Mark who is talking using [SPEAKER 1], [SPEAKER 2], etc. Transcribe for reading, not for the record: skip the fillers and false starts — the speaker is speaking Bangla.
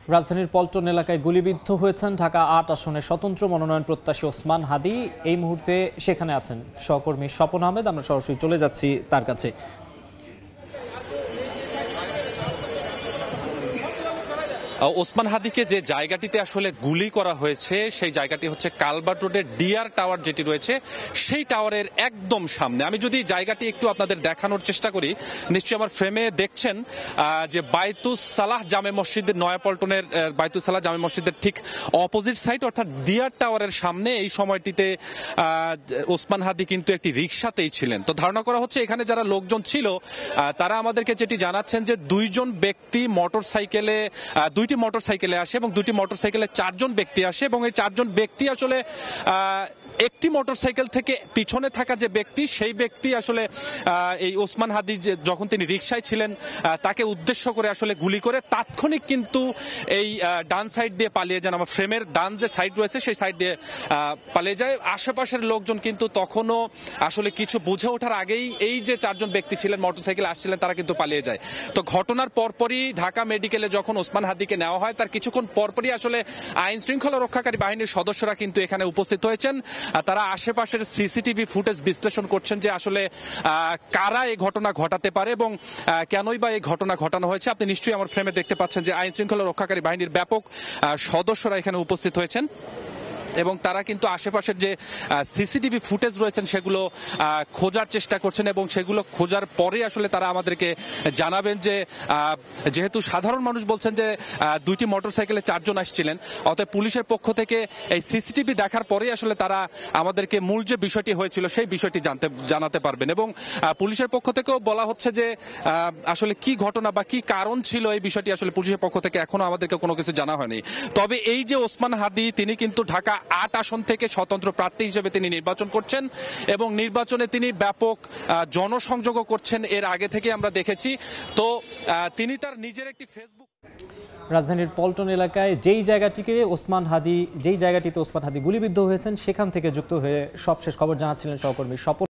[SPEAKER 1] রাজধানীর পল্টন এলাকায় গুলিবিদ্ধ হয়েছেন ঢাকা ৮ আসনের স্বতন্ত্র মনোনয়ন প্রত্যাশী ওসমান হাদি। এই মুহূর্তে সেখানে আছেন সহকর্মী স্বপন আহমেদ। আমরা সরাসরি চলে যাচ্ছি তার কাছে।
[SPEAKER 2] ওসমান হাদিকে যে জায়গাটিতে আসলে গুলি করা হয়েছে সেই জায়গাটি হচ্ছে কালভার্ট রোডের ডিআর টাওয়ার যেটি রয়েছে সেই টাওয়ারের একদম সামনে। আমি যদি জায়গাটি একটু আপনাদের দেখানোর চেষ্টা করি, নিশ্চয়ই আমার ফ্রেমে দেখছেন যে বাইতুস সালাহ জামে মসজিদের, নয়াপল্টনের বাইতুস সালাহ জামে মসজিদের ঠিক অপোজিট সাইড অর্থাৎ ডিআর টাওয়ারের সামনে এই সময়টিতে ওসমান হাদি কিন্তু একটি রিকশাতেই ছিলেন। তো ধারণা করা হচ্ছে এখানে যারা লোকজন ছিল তারা আমাদেরকে যেটি জানাচ্ছেন যে দুইজন ব্যক্তি দুইটি মোটরসাইকেলে আসে এবং দুইটি মোটরসাইকেলে চারজন ব্যক্তি আসে এবং এই চারজন ব্যক্তি আসলে একটি মোটরসাইকেল থেকে পিছনে থাকা যে ব্যক্তি, সেই ব্যক্তি আসলে এই ওসমান হাদি যখন তিনি রিকশায় ছিলেন তাকে উদ্দেশ্য করে আসলে গুলি করে তাৎক্ষণিক কিন্তু এই ডান সাইড দিয়ে পালিয়ে যান। আমার ফ্রেমের ডান যে সাইড রয়েছে সেই সাইড দিয়ে পালিয়ে যায়। আশেপাশের লোকজন কিন্তু তখনও আসলে কিছু বুঝে ওঠার আগেই এই যে চারজন ব্যক্তি ছিলেন মোটরসাইকেলে আসছিলেন তারা কিন্তু পালিয়ে যায়। তো ঘটনার পরপরই ঢাকা মেডিকেলে যখন ওসমান হাদিকে নেওয়া হয় তার কিছুক্ষণ পরপরই আসলে আইন শৃঙ্খলা রক্ষাকারী বাহিনীর সদস্যরা কিন্তু এখানে উপস্থিত হয়েছেন। তারা আশেপাশের সিসিটিভি ফুটেজ বিশ্লেষণ করছেন যে আসলে কারা এই ঘটনা ঘটাতে পারে এবং কেনই বা এই ঘটনা ঘটানো হয়েছে। আপনি নিশ্চয়ই আমার ফ্রেমে দেখতে পাচ্ছেন যে আইন শৃঙ্খলা রক্ষাকারী বাহিনীর ব্যাপক সদস্যরা এখানে উপস্থিত হয়েছেন এবং তারা কিন্তু আশেপাশের যে সিসিটিভি ফুটেজ রয়েছেন সেগুলো খোঁজার চেষ্টা করছেন এবং সেগুলো খোঁজার পরে আসলে তারা আমাদেরকে জানাবেন যে যেহেতু সাধারণ মানুষ বলছেন যে দুইটি মোটরসাইকেলে চারজন আসছিলেন, অতএব পুলিশের পক্ষ থেকে এই সিসিটিভি দেখার পরেই আসলে তারা আমাদেরকে মূল যে বিষয়টি হয়েছিল সেই বিষয়টি জানাতে পারবেন। এবং পুলিশের পক্ষ থেকেও বলা হচ্ছে যে আসলে কি ঘটনা বা কি কারণ ছিল এই বিষয়টি আসলে পুলিশের পক্ষ থেকে এখনো আমাদেরকে কোনো কিছু জানা হয়নি। তবে এই যে ওসমান হাদি, তিনি কিন্তু ঢাকা ৮ আসন থেকে স্বতন্ত্র প্রার্থী হিসেবে তিনি নির্বাচন করছেন এবং নির্বাচনে তিনি ব্যাপক জনসংযোগও করছেন, এর আগে থেকে আমরা দেখেছি। তো তিনি তার নিজের একটি ফেসবুক।
[SPEAKER 1] রাজধানীর পল্টন এলাকায় যেই জায়গাটিতে ওসমান হাদি গুলিবিদ্ধ হয়েছেন সেখান থেকে যুক্ত হয়ে সবশেষ খবর জানাচ্ছিলেন সহকর্মী স্বপন।